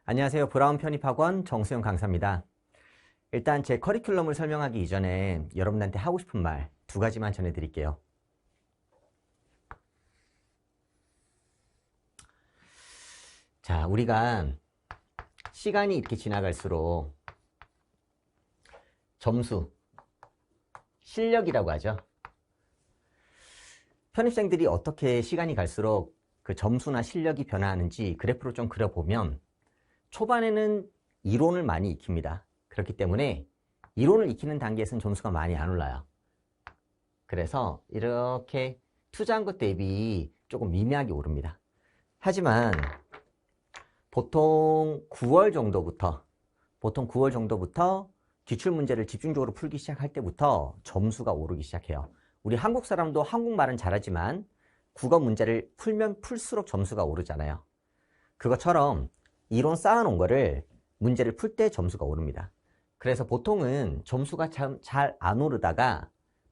안녕하세요. 브라운 편입학원 정수영 강사입니다. 일단 제 커리큘럼을 설명하기 이전에 여러분들한테 하고 싶은 말 두 가지만 전해드릴게요. 자, 우리가 시간이 이렇게 지나갈수록 점수, 실력이라고 하죠. 편입생들이 어떻게 시간이 갈수록 그 점수나 실력이 변화하는지 그래프로 좀 그려보면 초반에는 이론을 많이 익힙니다. 그렇기 때문에 이론을 익히는 단계에서는 점수가 많이 안 올라요. 그래서 이렇게 투자한 것 대비 조금 미미하게 오릅니다. 하지만 보통 9월 정도부터 기출문제를 집중적으로 풀기 시작할 때부터 점수가 오르기 시작해요. 우리 한국 사람도 한국말은 잘하지만 국어 문제를 풀면 풀수록 점수가 오르잖아요. 그것처럼 이론 쌓아놓은 거를 문제를 풀 때 점수가 오릅니다. 그래서 보통은 점수가 잘 안 오르다가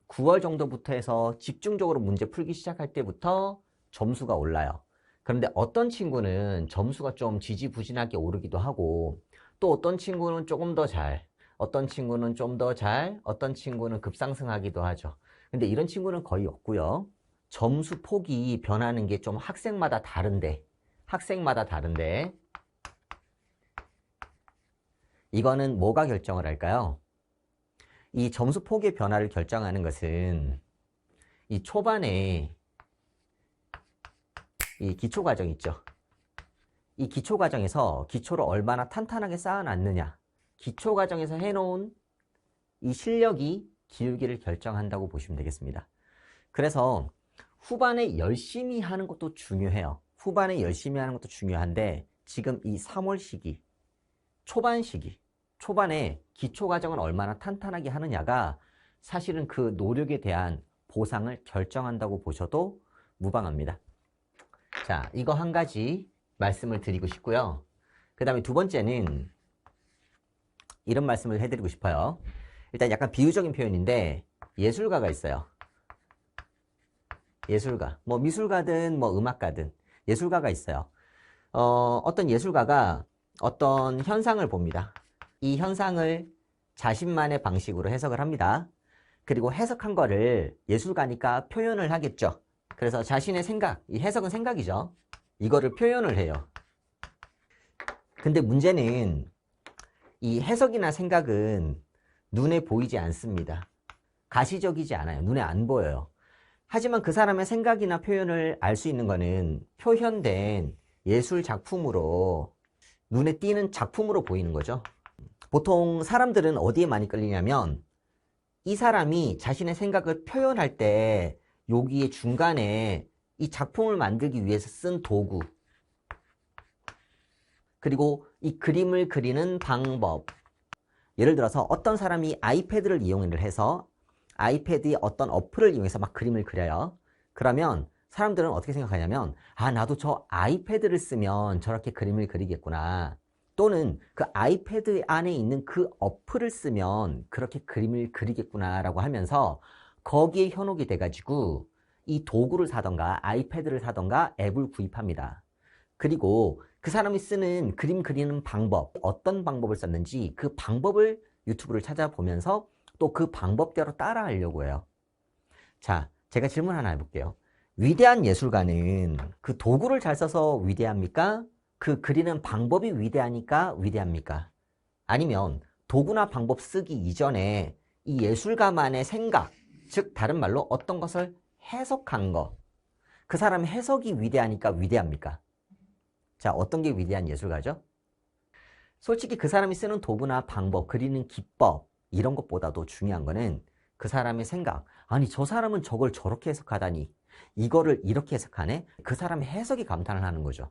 9월 정도부터 해서 집중적으로 문제 풀기 시작할 때부터 점수가 올라요. 그런데 어떤 친구는 점수가 좀 지지부진하게 오르기도 하고, 또 어떤 친구는 조금 더 잘, 어떤 친구는 좀 더 잘, 어떤 친구는 급상승하기도 하죠. 근데 이런 친구는 거의 없고요. 점수 폭이 변하는 게 좀 학생마다 다른데 이거는 뭐가 결정을 할까요? 이 점수 폭의 변화를 결정하는 것은 이 초반에 이 기초과정 있죠. 이 기초과정에서 기초를 얼마나 탄탄하게 쌓아놨느냐, 기초과정에서 해놓은 이 실력이 기울기를 결정한다고 보시면 되겠습니다. 그래서 후반에 열심히 하는 것도 중요해요. 후반에 열심히 하는 것도 중요한데 지금 이 3월 시기, 초반에 기초과정을 얼마나 탄탄하게 하느냐가 사실은 그 노력에 대한 보상을 결정한다고 보셔도 무방합니다. 자, 이거 한 가지 말씀을 드리고 싶고요. 그 다음에 두 번째는 이런 말씀을 해드리고 싶어요. 일단 약간 비유적인 표현인데 예술가가 있어요. 예술가, 뭐 미술가든 뭐 음악가든 예술가가 있어요. 어떤 예술가가 어떤 현상을 봅니다. 이 현상을 자신만의 방식으로 해석을 합니다. 그리고 해석한 거를 예술가니까 표현을 하겠죠. 그래서 자신의 생각, 이 해석은 생각이죠. 이거를 표현을 해요. 근데 문제는 이 해석이나 생각은 눈에 보이지 않습니다. 가시적이지 않아요. 눈에 안 보여요. 하지만 그 사람의 생각이나 표현을 알 수 있는 거는 표현된 예술 작품으로, 눈에 띄는 작품으로 보이는 거죠. 보통 사람들은 어디에 많이 끌리냐면 이 사람이 자신의 생각을 표현할 때 여기에 중간에 이 작품을 만들기 위해서 쓴 도구, 그리고 이 그림을 그리는 방법. 예를 들어서 어떤 사람이 아이패드를 이용을 해서 아이패드의 어떤 어플을 이용해서 막 그림을 그려요. 그러면 사람들은 어떻게 생각하냐면, 아, 나도 저 아이패드를 쓰면 저렇게 그림을 그리겠구나. 또는 그 아이패드 안에 있는 그 어플을 쓰면 그렇게 그림을 그리겠구나 라고 하면서 거기에 현혹이 돼가지고 이 도구를 사던가 아이패드를 사던가 앱을 구입합니다. 그리고 그 사람이 쓰는 그림 그리는 방법, 어떤 방법을 썼는지 그 방법을 유튜브를 찾아보면서 또 그 방법대로 따라 하려고 해요. 자, 제가 질문 하나 해볼게요. 위대한 예술가는 그 도구를 잘 써서 위대합니까? 그 그리는 방법이 위대하니까 위대합니까? 아니면 도구나 방법 쓰기 이전에 이 예술가만의 생각, 즉 다른 말로 어떤 것을 해석한 거, 그 사람의 해석이 위대하니까 위대합니까? 자, 어떤 게 위대한 예술가죠? 솔직히 그 사람이 쓰는 도구나 방법, 그리는 기법 이런 것보다도 중요한 거는 그 사람의 생각. 아니, 저 사람은 저걸 저렇게 해석하다니, 이거를 이렇게 해석하네? 그 사람의 해석이 감탄을 하는 거죠.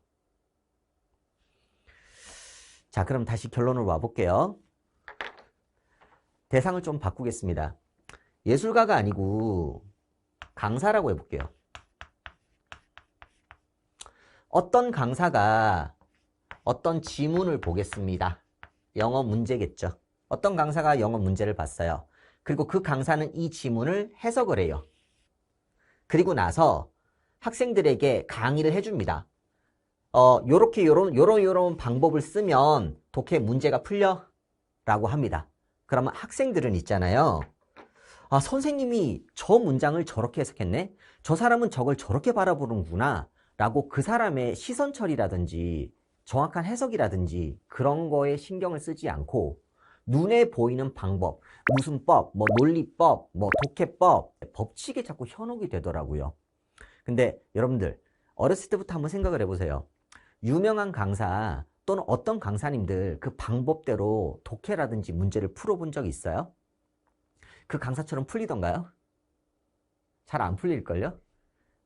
자, 그럼 다시 결론으로 와볼게요. 대상을 좀 바꾸겠습니다. 예술가가 아니고 강사라고 해볼게요. 어떤 강사가 어떤 지문을 보겠습니다. 영어 문제겠죠. 어떤 강사가 영어 문제를 봤어요. 그리고 그 강사는 이 지문을 해석을 해요. 그리고 나서 학생들에게 강의를 해줍니다. 요런 방법을 쓰면 독해 문제가 풀려? 라고 합니다. 그러면 학생들은 있잖아요. 아, 선생님이 저 문장을 저렇게 해석했네? 저 사람은 저걸 저렇게 바라보는구나. 라고 그 사람의 시선 처리라든지 정확한 해석이라든지 그런 거에 신경을 쓰지 않고 눈에 보이는 방법, 무슨 법, 뭐 논리법, 뭐 독해법, 법칙에 자꾸 현혹이 되더라고요. 근데 여러분들 어렸을 때부터 한번 생각을 해보세요. 유명한 강사 또는 어떤 강사님들 그 방법대로 독해라든지 문제를 풀어본 적 있어요? 그 강사처럼 풀리던가요? 잘 안 풀릴걸요?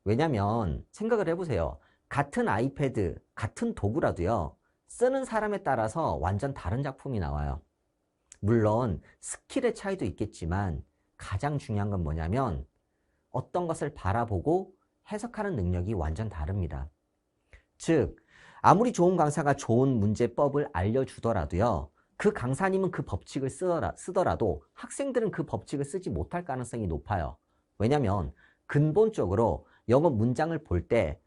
왜냐면 생각을 해보세요. 같은 아이패드, 같은 도구라도요. 쓰는 사람에 따라서 완전 다른 작품이 나와요. 물론 스킬의 차이도 있겠지만 가장 중요한 건 뭐냐면 어떤 것을 바라보고 해석하는 능력이 완전 다릅니다. 즉 아무리 좋은 강사가 좋은 문제법을 알려주더라도요. 그 강사님은 그 법칙을 쓰더라도 학생들은 그 법칙을 쓰지 못할 가능성이 높아요. 왜냐하면 근본적으로 영어 문장을 볼 때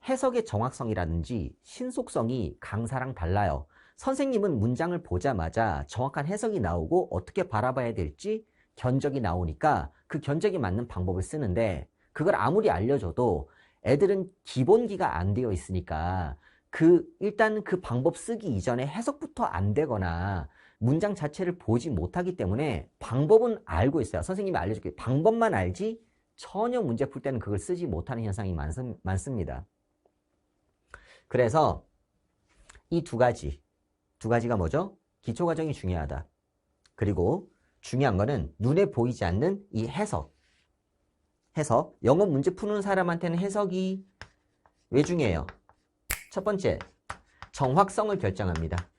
해석의 정확성이라든지 신속성이 강사랑 달라요. 선생님은 문장을 보자마자 정확한 해석이 나오고 어떻게 바라봐야 될지 견적이 나오니까 그 견적에 맞는 방법을 쓰는데 그걸 아무리 알려줘도 애들은 기본기가 안 되어 있으니까 일단 그 방법 쓰기 이전에 해석부터 안 되거나 문장 자체를 보지 못하기 때문에 방법은 알고 있어요. 선생님이 알려줄게 방법만 알지 전혀 문제 풀 때는 그걸 쓰지 못하는 현상이 많습니다. 그래서 이 두 가지가 뭐죠? 기초과정이 중요하다. 그리고 중요한 거는 눈에 보이지 않는 이 해석. 영어 문제 푸는 사람한테는 해석이 왜 중요해요? 첫 번째, 정확성을 결정합니다.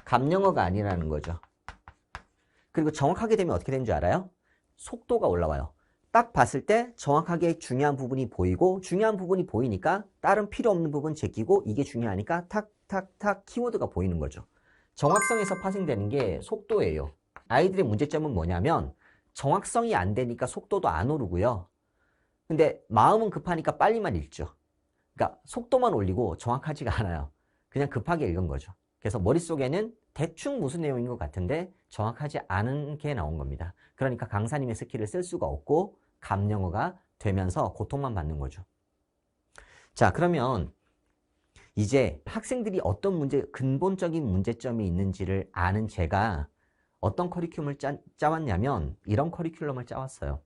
감영어가 아니라는 거죠. 그리고 정확하게 되면 어떻게 되는 줄 알아요? 속도가 올라와요. 딱 봤을 때 정확하게 중요한 부분이 보이고 중요한 부분이 보이니까 다른 필요 없는 부분 제끼고 이게 중요하니까 탁탁탁 키워드가 보이는 거죠. 정확성에서 파생되는 게 속도예요. 아이들의 문제점은 뭐냐면 정확성이 안 되니까 속도도 안 오르고요. 근데 마음은 급하니까 빨리만 읽죠. 그러니까 속도만 올리고 정확하지가 않아요. 그냥 급하게 읽은 거죠. 그래서 머릿속에는 대충 무슨 내용인 것 같은데 정확하지 않은 게 나온 겁니다. 그러니까 강사님의 스킬을 쓸 수가 없고 감영어가 되면서 고통만 받는 거죠. 자, 그러면 이제 학생들이 어떤 근본적인 문제점이 있는지를 아는 제가 어떤 커리큘럼을 짜왔냐면 이런 커리큘럼을 짜왔어요.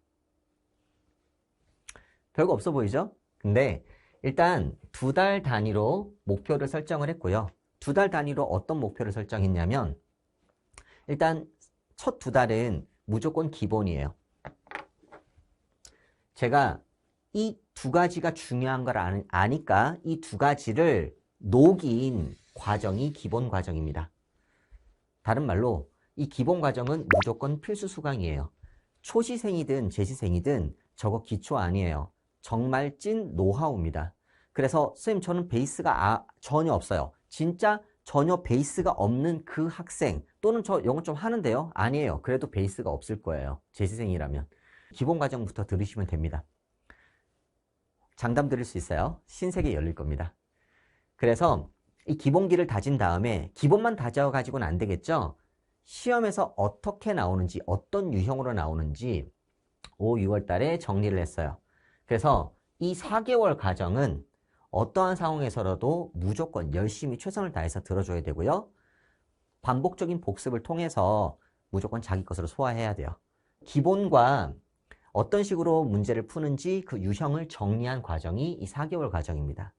별거 없어 보이죠? 근데 일단 2달 단위로 목표를 설정을 했고요. 2달 단위로 어떤 목표를 설정했냐면 일단 첫 2달은 무조건 기본이에요. 제가 이 2가지가 중요한 걸 아니까 이 2가지를 녹인 과정이 기본 과정입니다. 다른 말로 이 기본 과정은 무조건 필수 수강이에요. 초시생이든 재시생이든 저거 기초 아니에요. 정말 찐 노하우입니다. 그래서 선생님 저는 베이스가 전혀 없어요. 진짜 전혀 베이스가 없는 그 학생 또는 저 영어 좀 하는데요. 아니에요. 그래도 베이스가 없을 거예요. 재시생이라면. 기본 과정부터 들으시면 됩니다. 장담 드릴 수 있어요. 신세계 열릴 겁니다. 그래서 이 기본기를 다진 다음에 기본만 다져가지고는 안 되겠죠. 시험에서 어떻게 나오는지 어떤 유형으로 나오는지 5, 6월 달에 정리를 했어요. 그래서 이 4개월 과정은 어떠한 상황에서라도 무조건 열심히 최선을 다해서 들어줘야 되고요. 반복적인 복습을 통해서 무조건 자기 것으로 소화해야 돼요. 기본과 어떤 식으로 문제를 푸는지 그 유형을 정리한 과정이 이 4개월 과정입니다.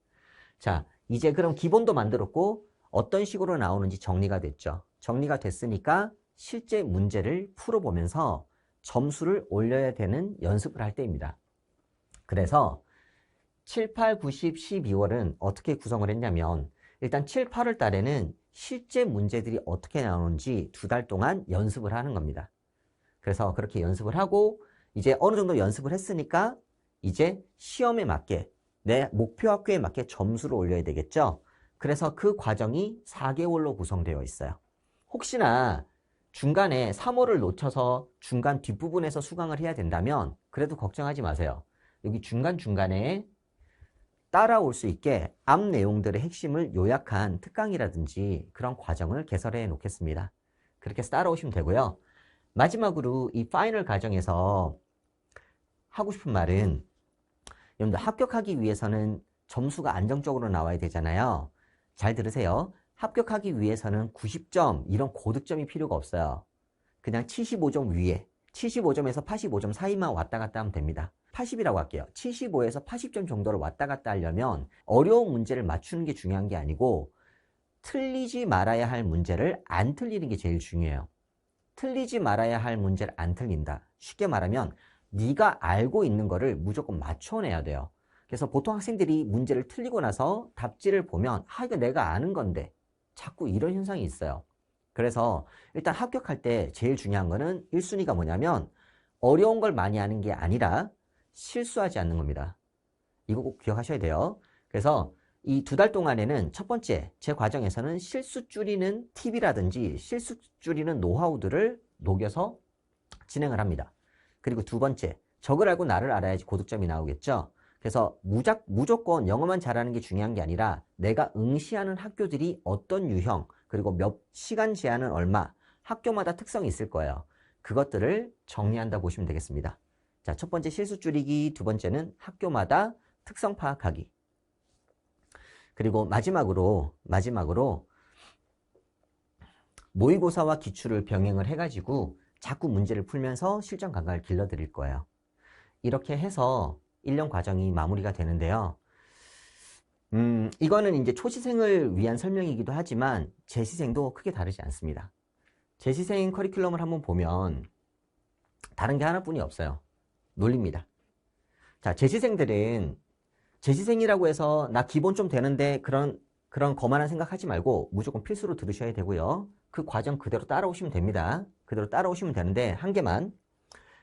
자, 이제 그럼 기본도 만들었고 어떤 식으로 나오는지 정리가 됐죠. 정리가 됐으니까 실제 문제를 풀어보면서 점수를 올려야 되는 연습을 할 때입니다. 그래서 7, 8, 9, 10, 12월은 어떻게 구성을 했냐면 일단 7, 8월 달에는 실제 문제들이 어떻게 나오는지 2달 동안 연습을 하는 겁니다. 그래서 그렇게 연습을 하고 이제 어느 정도 연습을 했으니까 이제 시험에 맞게 내 목표 학교에 맞게 점수를 올려야 되겠죠. 그래서 그 과정이 4개월로 구성되어 있어요. 혹시나 중간에 3월을 놓쳐서 중간 뒷부분에서 수강을 해야 된다면 그래도 걱정하지 마세요. 여기 중간중간에 따라올 수 있게 앞 내용들의 핵심을 요약한 특강이라든지 그런 과정을 개설해 놓겠습니다. 그렇게 해서 따라오시면 되고요. 마지막으로 이 파이널 과정에서 하고 싶은 말은, 여러분들 합격하기 위해서는 점수가 안정적으로 나와야 되잖아요. 잘 들으세요. 합격하기 위해서는 90점 이런 고득점이 필요가 없어요. 그냥 75점 위에, 75점에서 85점 사이만 왔다 갔다 하면 됩니다. 80이라고 할게요. 75에서 80점 정도를 왔다 갔다 하려면 어려운 문제를 맞추는 게 중요한 게 아니고 틀리지 말아야 할 문제를 안 틀리는 게 제일 중요해요. 틀리지 말아야 할 문제를 안 틀린다. 쉽게 말하면 네가 알고 있는 거를 무조건 맞춰내야 돼요. 그래서 보통 학생들이 문제를 틀리고 나서 답지를 보면 이거 내가 아는 건데, 자꾸 이런 현상이 있어요. 그래서 일단 합격할 때 제일 중요한 거는 1순위가 뭐냐면 어려운 걸 많이 하는 게 아니라 실수하지 않는 겁니다. 이거 꼭 기억하셔야 돼요. 그래서 이 2달 동안에는 첫 번째, 제 과정에서는 실수 줄이는 팁이라든지 실수 줄이는 노하우들을 녹여서 진행을 합니다. 그리고 두 번째, 적을 알고 나를 알아야지 고득점이 나오겠죠. 그래서 무조건 영어만 잘하는 게 중요한 게 아니라 내가 응시하는 학교들이 어떤 유형, 그리고 몇 시간 제한은 얼마, 학교마다 특성이 있을 거예요. 그것들을 정리한다 보시면 되겠습니다. 자, 첫 번째 실수 줄이기, 두 번째는 학교마다 특성 파악하기. 그리고 마지막으로 모의고사와 기출을 병행을 해가지고 자꾸 문제를 풀면서 실전 감각을 길러드릴 거예요. 이렇게 해서 1년 과정이 마무리가 되는데요. 이거는 이제 초시생을 위한 설명이기도 하지만 재시생도 크게 다르지 않습니다. 재시생 커리큘럼을 한번 보면 다른 게 하나뿐이 없어요. 논리입니다. 자, 재시생들은 재시생이라고 해서 나 기본 좀 되는데 그런 거만한 생각하지 말고 무조건 필수로 들으셔야 되고요. 그 과정 그대로 따라오시면 됩니다. 그대로 따라오시면 되는데 한 개만.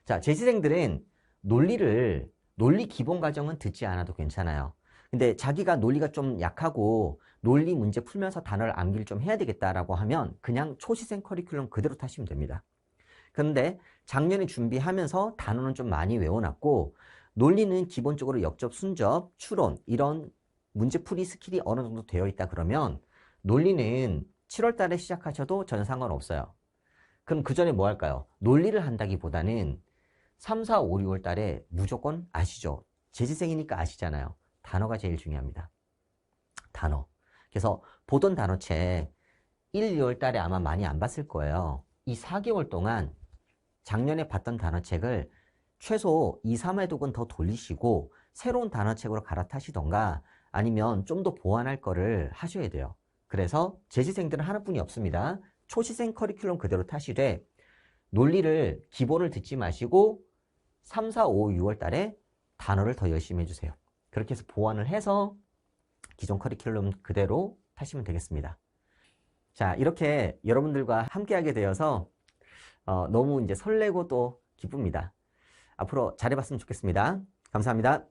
자, 재시생들은 논리 기본 과정은 듣지 않아도 괜찮아요. 근데 자기가 논리가 좀 약하고 논리 문제 풀면서 단어를 암기를 좀 해야 되겠다라고 하면 그냥 초시생 커리큘럼 그대로 타시면 됩니다. 그런데 작년에 준비하면서 단어는 좀 많이 외워놨고 논리는 기본적으로 역접, 순접, 추론 이런 문제풀이 스킬이 어느 정도 되어 있다 그러면 논리는 7월 달에 시작하셔도 전혀 상관없어요. 그럼 그 전에 뭐 할까요? 논리를 한다기보다는 3, 4, 5, 6월 달에 무조건 아시죠? 재시생이니까 아시잖아요. 단어가 제일 중요합니다. 단어. 그래서 보던 단어책 1, 2월 달에 아마 많이 안 봤을 거예요. 이 4개월 동안 작년에 봤던 단어책을 최소 2, 3회독은 더 돌리시고 새로운 단어책으로 갈아타시던가 아니면 좀 더 보완할 거를 하셔야 돼요. 그래서 재시생들은 하나뿐이 없습니다. 초시생 커리큘럼 그대로 타시되 논리를 기본을 듣지 마시고 3, 4, 5, 6월 달에 단어를 더 열심히 해주세요. 그렇게 해서 보완을 해서 기존 커리큘럼 그대로 타시면 되겠습니다. 자, 이렇게 여러분들과 함께하게 되어서 너무 이제 설레고 또 기쁩니다. 앞으로 잘해봤으면 좋겠습니다. 감사합니다.